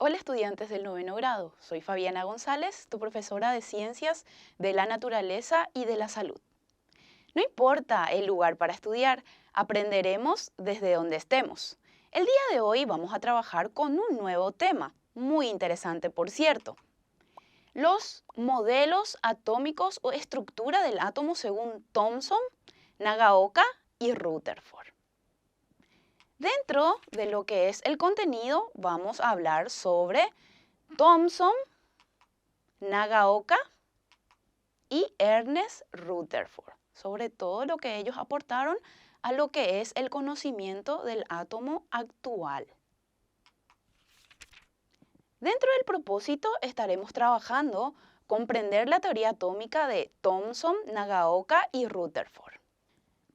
Hola estudiantes del noveno grado, soy Fabiana González, tu profesora de Ciencias de la Naturaleza y de la Salud. No importa el lugar para estudiar, aprenderemos desde donde estemos. El día de hoy vamos a trabajar con un nuevo tema, muy interesante por cierto. Los modelos atómicos o estructura del átomo según Thomson, Nagaoka y Rutherford. Dentro de lo que es el contenido, vamos a hablar sobre Thomson, Nagaoka y Ernest Rutherford, sobre todo lo que ellos aportaron a lo que es el conocimiento del átomo actual. Dentro del propósito estaremos trabajando comprender la teoría atómica de Thomson, Nagaoka y Rutherford.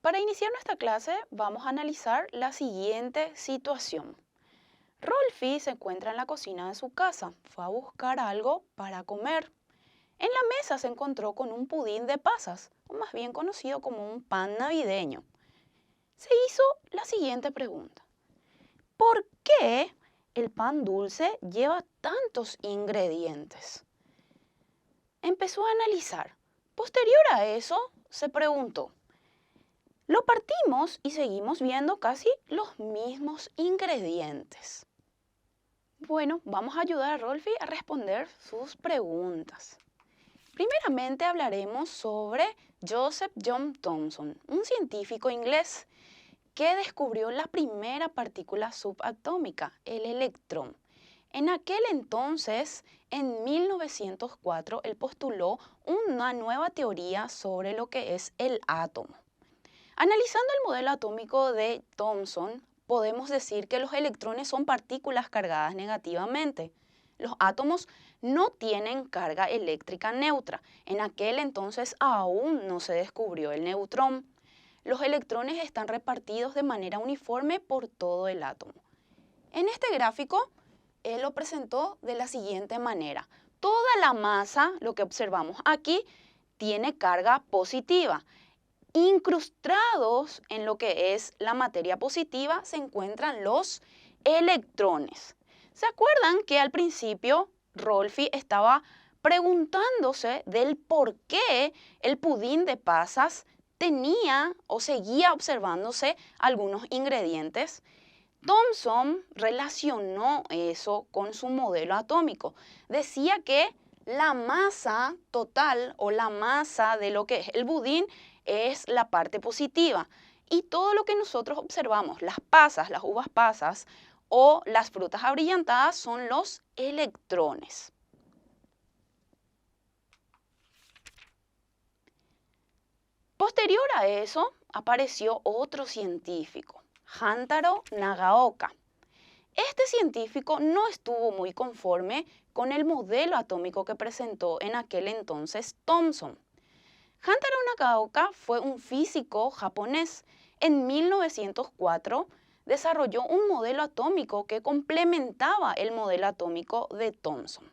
Para iniciar nuestra clase vamos a analizar la siguiente situación. Rolfi se encuentra en la cocina de su casa, fue a buscar algo para comer. En la mesa se encontró con un pudín de pasas, o más bien conocido como un pan navideño. Se hizo la siguiente pregunta. ¿Por qué el pan dulce lleva tantos ingredientes? Empezó a analizar. Posterior a eso, se preguntó. Lo partimos y seguimos viendo casi los mismos ingredientes. Bueno, vamos a ayudar a Rolfi a responder sus preguntas. Primeramente hablaremos sobre Joseph John Thomson, un científico inglés que descubrió la primera partícula subatómica, el electrón. En aquel entonces, en 1904, él postuló una nueva teoría sobre lo que es el átomo. Analizando el modelo atómico de Thomson, podemos decir que los electrones son partículas cargadas negativamente. Los átomos no tienen carga eléctrica neutra. En aquel entonces aún no se descubrió el neutrón. Los electrones están repartidos de manera uniforme por todo el átomo. En este gráfico, él lo presentó de la siguiente manera. Toda la masa, lo que observamos aquí, tiene carga positiva. Incrustados en lo que es la materia positiva se encuentran los electrones. ¿Se acuerdan que al principio Rolfi estaba preguntándose del por qué el pudín de pasas tenía o seguía observándose algunos ingredientes? Thomson relacionó eso con su modelo atómico. Decía que la masa total o la masa de lo que es el budín es la parte positiva. Y todo lo que nosotros observamos, las pasas, las uvas pasas o las frutas abrillantadas son los electrones. Posterior a eso apareció otro científico, Hantaro Nagaoka. Este científico no estuvo muy conforme con el modelo atómico que presentó en aquel entonces Thomson. Hantaro Nagaoka fue un físico japonés. En 1904 desarrolló un modelo atómico que complementaba el modelo atómico de Thomson.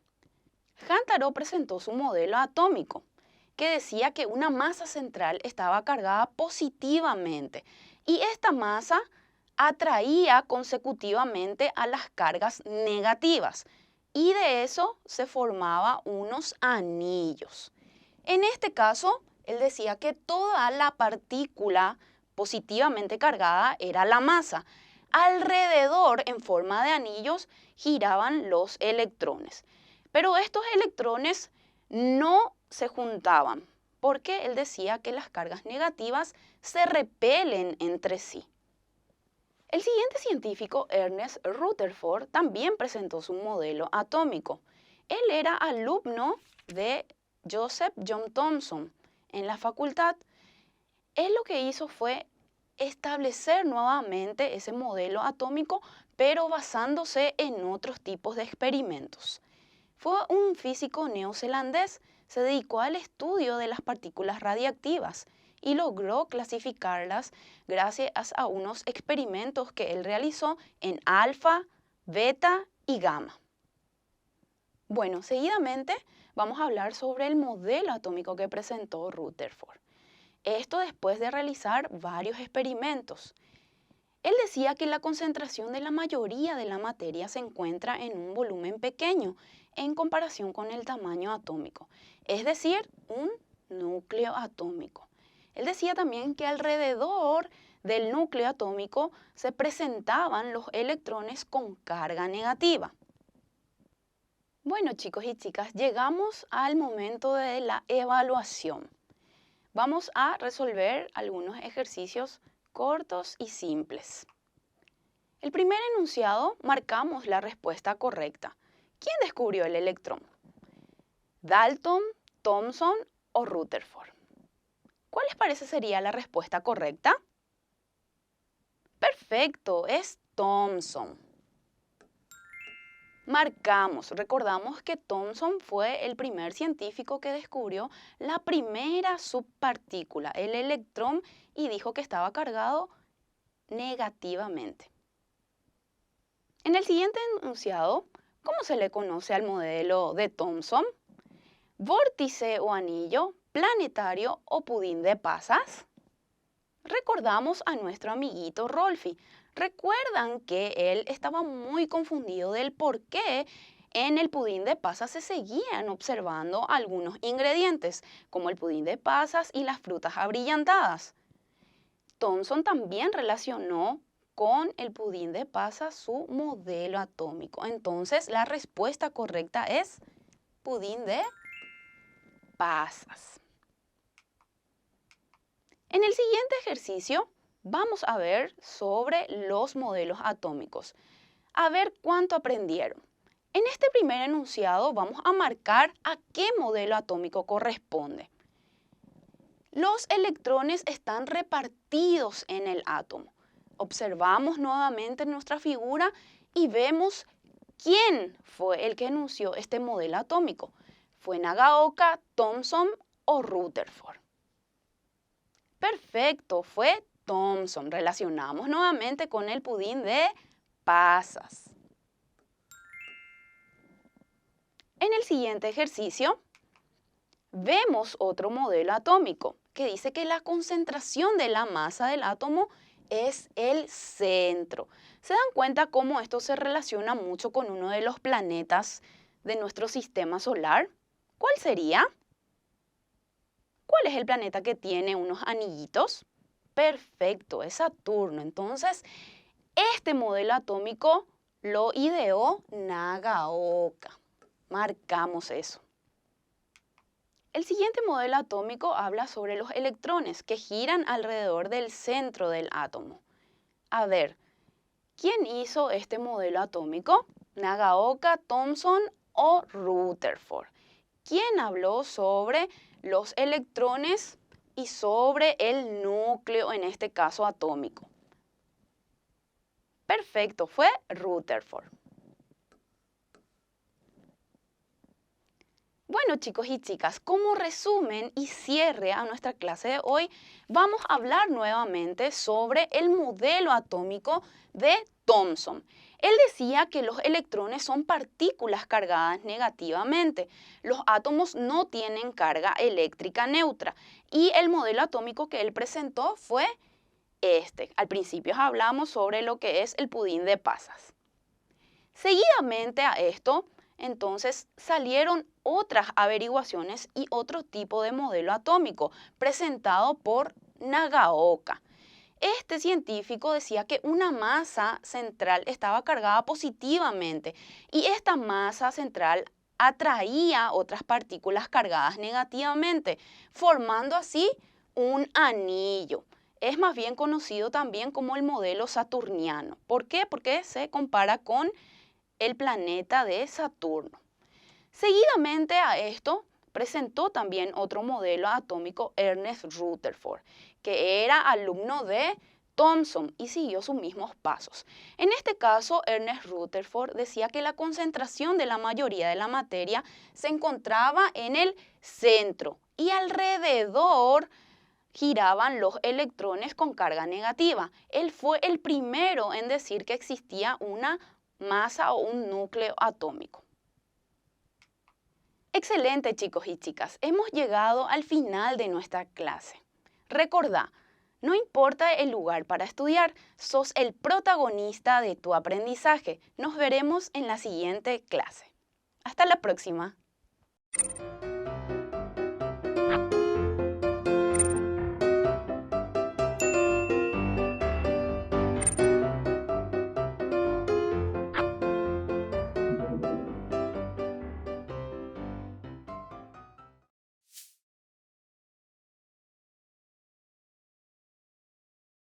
Hantaro presentó su modelo atómico, que decía que una masa central estaba cargada positivamente y esta masa atraía consecutivamente a las cargas negativas y de eso se formaban unos anillos. En este caso, él decía que toda la partícula positivamente cargada era la masa. Alrededor, en forma de anillos, giraban los electrones. Pero estos electrones no se juntaban, porque él decía que las cargas negativas se repelen entre sí. El siguiente científico, Ernest Rutherford, también presentó su modelo atómico. Él era alumno de Joseph John Thomson en la facultad. Él lo que hizo fue establecer nuevamente ese modelo atómico, pero basándose en otros tipos de experimentos. Fue un físico neozelandés, se dedicó al estudio de las partículas radiactivas y logró clasificarlas gracias a unos experimentos que él realizó en alfa, beta y gamma. Bueno, seguidamente vamos a hablar sobre el modelo atómico que presentó Rutherford. Esto después de realizar varios experimentos. Él decía que la concentración de la mayoría de la materia se encuentra en un volumen pequeño en comparación con el tamaño atómico, es decir, un núcleo atómico. Él decía también que alrededor del núcleo atómico se presentaban los electrones con carga negativa. Bueno, chicos y chicas, llegamos al momento de la evaluación. Vamos a resolver algunos ejercicios cortos y simples. El primer enunciado marcamos la respuesta correcta. ¿Quién descubrió el electrón? ¿Dalton, Thomson o Rutherford? ¿Cuál les parece sería la respuesta correcta? Perfecto, es Thomson. Marcamos, recordamos que Thomson fue el primer científico que descubrió la primera subpartícula, el electrón, y dijo que estaba cargado negativamente. En el siguiente enunciado, ¿cómo se le conoce al modelo de Thomson? ¿Vórtice o anillo, planetario o pudín de pasas? Recordamos a nuestro amiguito Rolfi. Recuerdan que él estaba muy confundido del por qué en el pudín de pasas se seguían observando algunos ingredientes, como el pudín de pasas y las frutas abrillantadas. Thomson también relacionó con el pudín de pasas su modelo atómico. Entonces, la respuesta correcta es pudín de pasas. En el siguiente ejercicio vamos a ver sobre los modelos atómicos. A ver cuánto aprendieron. En este primer enunciado vamos a marcar a qué modelo atómico corresponde. Los electrones están repartidos en el átomo. Observamos nuevamente nuestra figura y vemos quién fue el que enunció este modelo atómico. ¿Fue Nagaoka, Thomson o Rutherford? Perfecto, fue Thomson. Relacionamos nuevamente con el pudín de pasas. En el siguiente ejercicio, vemos otro modelo atómico que dice que la concentración de la masa del átomo es el centro. ¿Se dan cuenta cómo esto se relaciona mucho con uno de los planetas de nuestro sistema solar? ¿Cuál sería? ¿Cuál es el planeta que tiene unos anillitos? Perfecto, es Saturno. Entonces, este modelo atómico lo ideó Nagaoka. Marcamos eso. El siguiente modelo atómico habla sobre los electrones que giran alrededor del centro del átomo. A ver, ¿quién hizo este modelo atómico? ¿Nagaoka, Thomson o Rutherford? ¿Quién habló sobre los electrones y sobre el núcleo, en este caso atómico? Perfecto, fue Rutherford. Bueno, chicos y chicas, como resumen y cierre a nuestra clase de hoy, vamos a hablar nuevamente sobre el modelo atómico de Thomson. Él decía que los electrones son partículas cargadas negativamente. Los átomos no tienen carga eléctrica neutra. Y el modelo atómico que él presentó fue este. Al principio hablamos sobre lo que es el pudín de pasas. Seguidamente a esto, entonces salieron otras averiguaciones y otro tipo de modelo atómico presentado por Nagaoka. Este científico decía que una masa central estaba cargada positivamente y esta masa central atraía otras partículas cargadas negativamente, formando así un anillo. Es más bien conocido también como el modelo saturniano. ¿Por qué? Porque se compara con el planeta de Saturno. Seguidamente a esto, presentó también otro modelo atómico, Ernest Rutherford, que era alumno de Thomson y siguió sus mismos pasos. En este caso, Ernest Rutherford decía que la concentración de la mayoría de la materia se encontraba en el centro y alrededor giraban los electrones con carga negativa. Él fue el primero en decir que existía una masa o un núcleo atómico. Excelente, chicos y chicas. Hemos llegado al final de nuestra clase. Recordá, No importa el lugar para estudiar, sos el protagonista de tu aprendizaje. Nos veremos en la siguiente clase. Hasta la próxima.